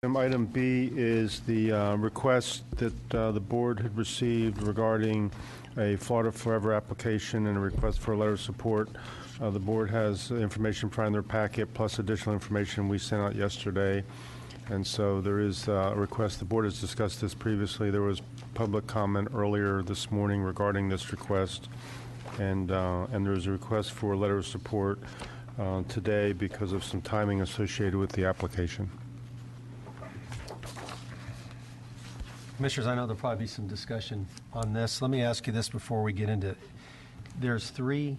Item B is the request that the board had received regarding a Florida Forever application and a request for a letter of support. The board has information in their packet, plus additional information we sent out yesterday. And so there is a request. The board has discussed this previously. There was public comment earlier this morning regarding this request. And there's a request for a letter of support today because of some timing associated with the application. Commissioners, I know there'll probably be some discussion on this. Let me ask you this before we get into it. There's 3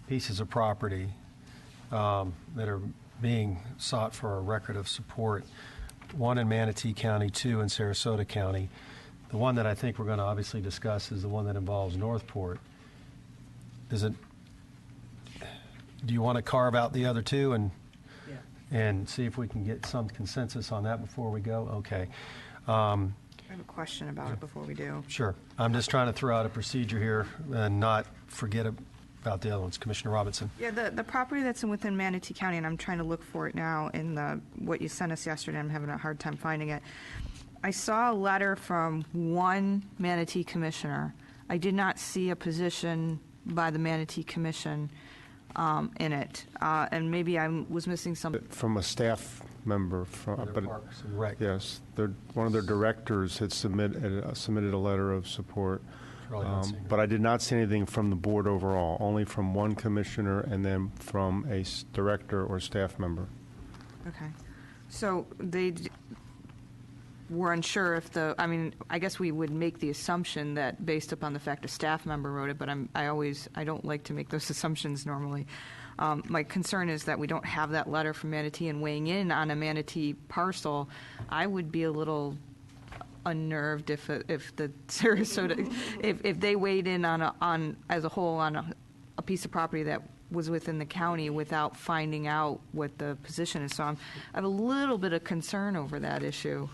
pieces of property that are being sought for a record of support. 1 in Manatee County, 2 in Sarasota County. The one that I think we're going to obviously discuss is the one that involves Northport. Do you want to carve out the other 2 and see if we can get some consensus on that before we go? Okay. I have a question about it before we do. Sure. I'm just trying to throw out a procedure here and not forget about the other ones. Commissioner Robinson. Yeah, the property that's within Manatee County, and I'm trying to look for it now in what you sent us yesterday. I'm having a hard time finding it. I saw a letter from one Manatee commissioner. I did not see a position by the Manatee Commission in it, and maybe I was missing something. From a staff member, Parks and Rec. yes, one of their directors had submitted a letter of support. But I did not see anything from the board overall, only from one commissioner and then from a director or staff member. Okay. So they were unsure if I guess we would make the assumption that based upon the fact a staff member wrote it, but I don't like to make those assumptions normally. My concern is that we don't have that letter from Manatee, and weighing in on a Manatee parcel, I would be a little unnerved if the Sarasota, if they weighed in on as a whole on a piece of property that was within the county without finding out what the position is. So I have a little bit of concern over that issue.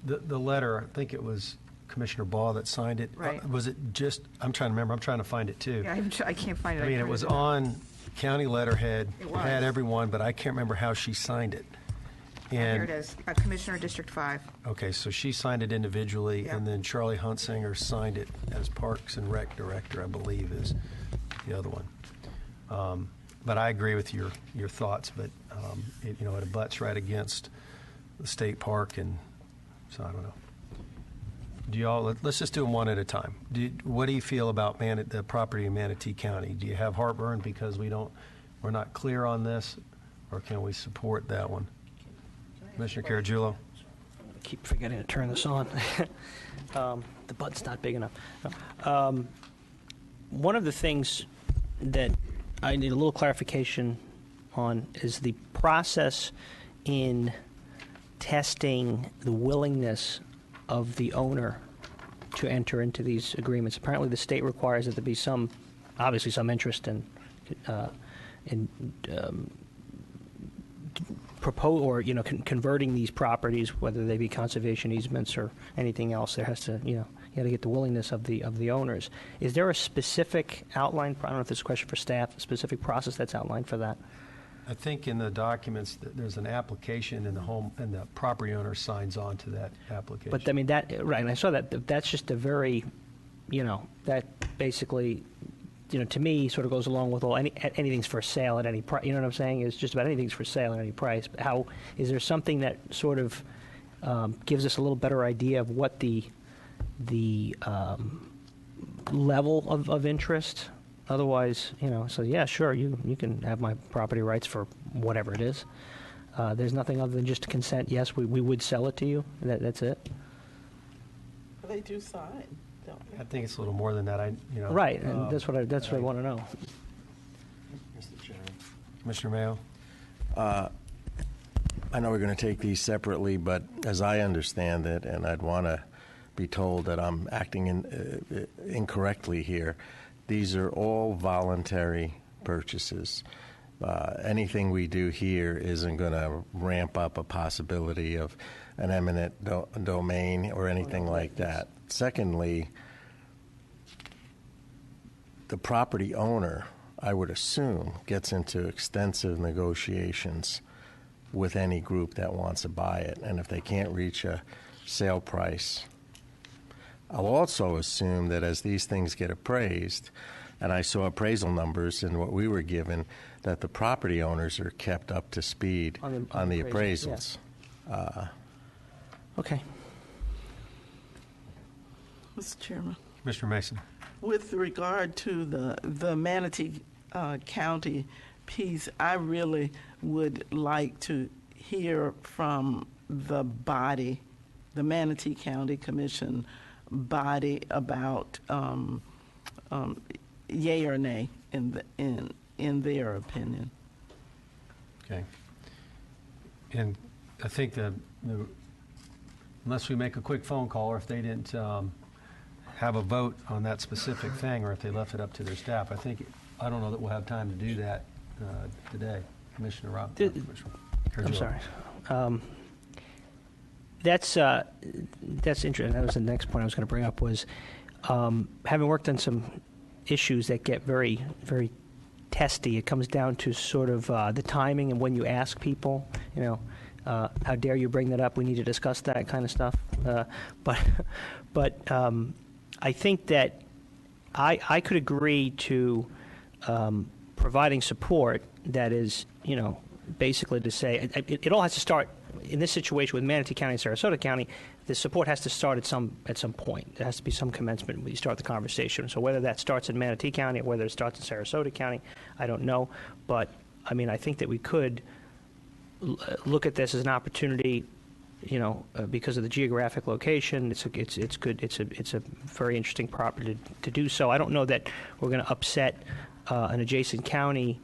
The letter, I think it was Commissioner Ball that signed it. Right. Was it just, I'm trying to remember, I'm trying to find it too. Yeah, I can't find it. I mean, it was on county letterhead. It was. It had everyone, but I can't remember how she signed it. Here it is, Commissioner District 5. Okay, so she signed it individually, Yeah. and then Charlie Huntsinger signed it as Parks and Rec Director, I believe, is the other one. But I agree with your thoughts, but it abuts right against the state park, and so I don't know. Do y'all? Let's just do them one at a time. What do you feel about the property in Manatee County? Do you have heartburn because we're not clear on this, or can we support that one? Commissioner Caragiullo. I keep forgetting to turn this on. The button's not big enough. One of the things that I need a little clarification on is the process in testing the willingness of the owner to enter into these agreements. Apparently, the state requires that there be obviously some interest in propose or converting these properties, whether they be conservation easements or anything else. There has to you got to get the willingness of the owners. Is there a specific outline? I don't know if this is a question for staff. A specific process that's outlined for that. I think in the documents there's an application, and the property owner signs on to that application. But I mean that right, and I saw that. That's just a very, that basically, to me sort of goes along with anything's for sale at any price. You know what I'm saying? It's just about anything's for sale at any price. But how is there something that sort of gives us a little better idea of what the level of interest? Otherwise, so yeah, sure, you can have my property rights for whatever it is. There's nothing other than just consent. Yes, we would sell it to you. That's it. They do sign, don't they? I think it's a little more than that. Right, and that's what I want to know. Mr. Chairman. Commissioner Mayo. I know we're going to take these separately, but as I understand it, and I'd want to be told that I'm acting incorrectly here, these are all voluntary purchases. Anything we do here isn't going to ramp up a possibility of an eminent domain or anything like that. Secondly, the property owner, I would assume, gets into extensive negotiations with any group that wants to buy it. And if they can't reach a sale price, I'll also assume that as these things get appraised, and I saw appraisal numbers in what we were given, that the property owners are kept up to speed on the appraisal, appraisals. Okay. Mr. Chairman, Commissioner Mason. with regard to the Manatee County piece, I really would like to hear from the body, the Manatee County Commission body, about yay or nay in their opinion. Okay. And I think unless we make a quick phone call, or if they didn't have a vote on that specific thing, or if they left it up to their staff, I don't know that we'll have time to do that today. Commissioner Rob. I'm sorry. That's interesting. That was the next point I was going to bring up, was having worked on some issues that get very, very testy. It comes down to sort of the timing and when you ask people, how dare you bring that up? We need to discuss that kind of stuff. But I think that I could agree to providing support that is, basically to say it all has to start in this situation with Manatee County and Sarasota County. The support has to start at some point. There has to be some commencement when you start the conversation. So whether that starts in Manatee County or whether it starts in Sarasota County, I don't know. But I think that we could look at this as an opportunity, because of the geographic location. It's good. It's a very interesting property to do so. I don't know that we're going to upset an adjacent county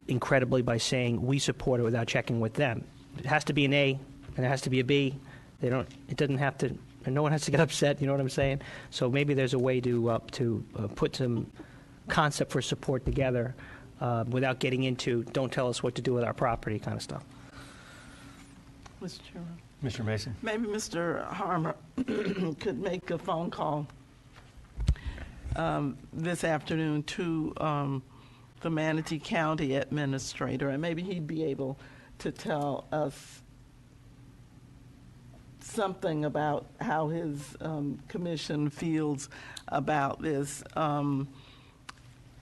incredibly by saying we support it without checking with them. It has to be an A and it has to be a B. It doesn't have to, and no one has to get upset. You know what I'm saying? So maybe there's a way to put some concept for support together without getting into don't tell us what to do with our property kind of stuff. Mr. Chairman. Mr. Mason. Maybe Mr. Harmer could make a phone call this afternoon to the Manatee County Administrator, and maybe he'd be able to tell us something about how his commission feels about this.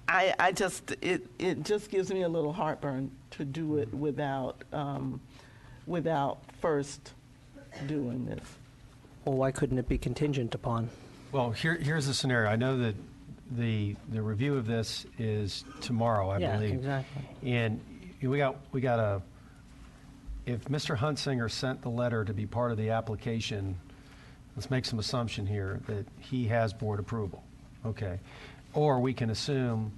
It just gives me a little heartburn to do it without first doing this. Well, why couldn't it be contingent upon? Well, here's the scenario. I know that the review of this is tomorrow, I believe. Yeah, exactly. And we got a. If Mr. Huntsinger sent the letter to be part of the application, let's make some assumption here that he has board approval, okay? Or we can assume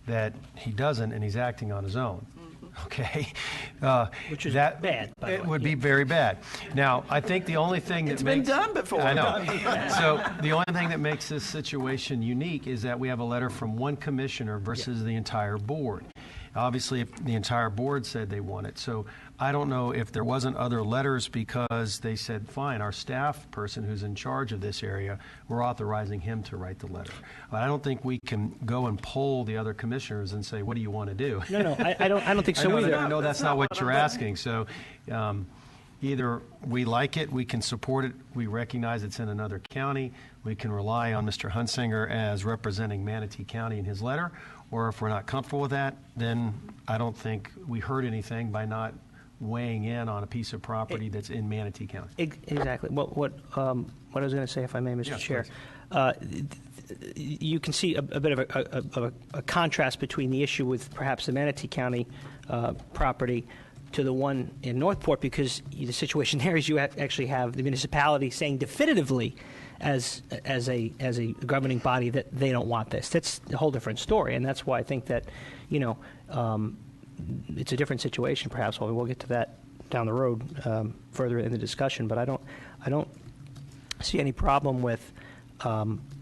that he doesn't and he's acting on his own, okay? Which is bad, by the It way. would be very bad. Now, I think the only thing that It's been makes... done before. I know. So the only thing that makes this situation unique is that we have a letter from one commissioner versus the entire board. Obviously, if the entire board said they want it. So I don't know if there wasn't other letters because they said, fine, our staff person who's in charge of this area, we're authorizing him to write the letter. But I don't think we can go and poll the other commissioners and say, what do you want to do? No, I don't think so either. I know that's not what you're asking. So either we like it, we can support it, we recognize it's in another county, we can rely on Mr. Huntsinger as representing Manatee County in his letter, or if we're not comfortable with that, then I don't think we hurt anything by not weighing in on a piece of property that's in Manatee County. Exactly. What I was going to say, if I may, Mr. Yes, Chair, you can see a bit of a contrast between the issue with perhaps the Manatee County property to the one in Northport, because the situation there is you actually have the municipality saying definitively as a governing body that they don't want this. That's a whole different story, and that's why I think that it's a different situation. Perhaps we'll get to that down the road further in the discussion. But I don't see any problem with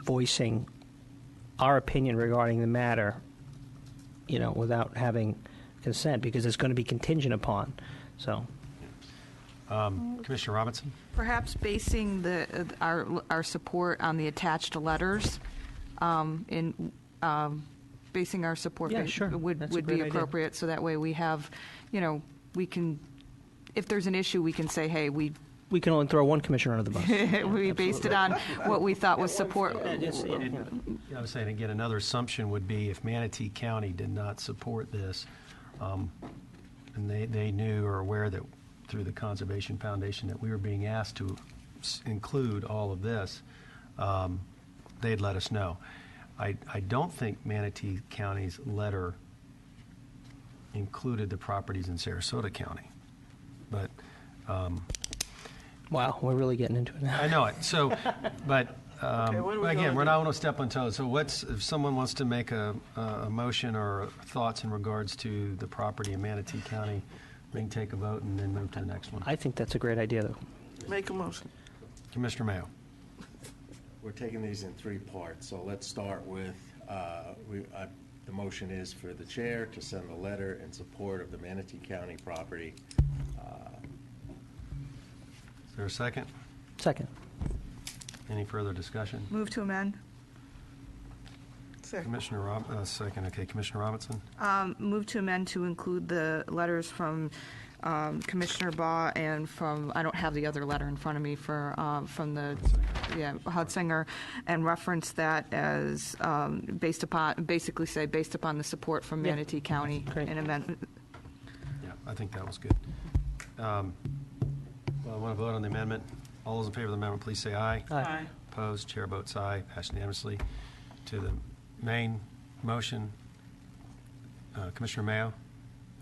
voicing our opinion regarding the matter, without having consent, because it's going to be contingent upon. So. Commissioner Robinson? Perhaps basing our support on the attached letters, basing our support Yeah, sure. would That's a be great idea. appropriate. So that way we have, we can, if there's an issue, we can say, hey, we can only throw one commissioner under the bus. we based it on what we thought was support. I was saying, again, another assumption would be if Manatee County did not support this, and they knew or aware that through the Conservation Foundation that we were being asked to include all of this, they'd let us know. I don't think Manatee County's letter included the properties in Sarasota County, but Wow, we're really getting into it now. I know it. So, but Okay, what are we again, gonna we're do? not going to step on toes. So, if someone wants to make a motion or thoughts in regards to the property in Manatee County, we can take a vote and then move to the next one. I think that's a great idea, though. Make a motion. Commissioner Mayo. We're taking these in three parts, so let's start with, the motion is for the chair to send a letter in support of the Manatee County property. Is there a second? Second. Any further discussion? Move to amend. Second. Second. Okay, Commissioner Robinson. Move to amend to include the letters from Commissioner Baugh and from, I don't have the other letter in front of me, from the, Hudsinger, and reference that as based upon the support from Yeah. Manatee County Great. and amendment. Yeah, I think that was good. Well, I want to vote on the amendment. All those in favor of the amendment, please say aye. Aye. Opposed, chair votes aye, passed unanimously. To the main motion, Commissioner Mayo,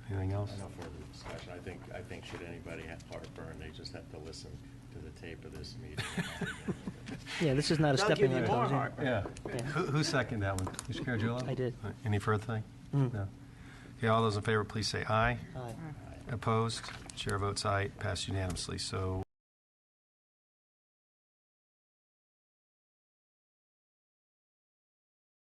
anything else? No further discussion. I think should anybody have heartburn, they just have to listen to the tape of this meeting. Yeah, this is not a They'll stepping give you on more toes. heart. Yeah. Yeah. Who seconded that one? Commissioner Caragiolo? I did. Any further thing? Mhm. No. Okay, all those in favor, please say aye. Aye. Opposed, chair votes aye, passed unanimously. So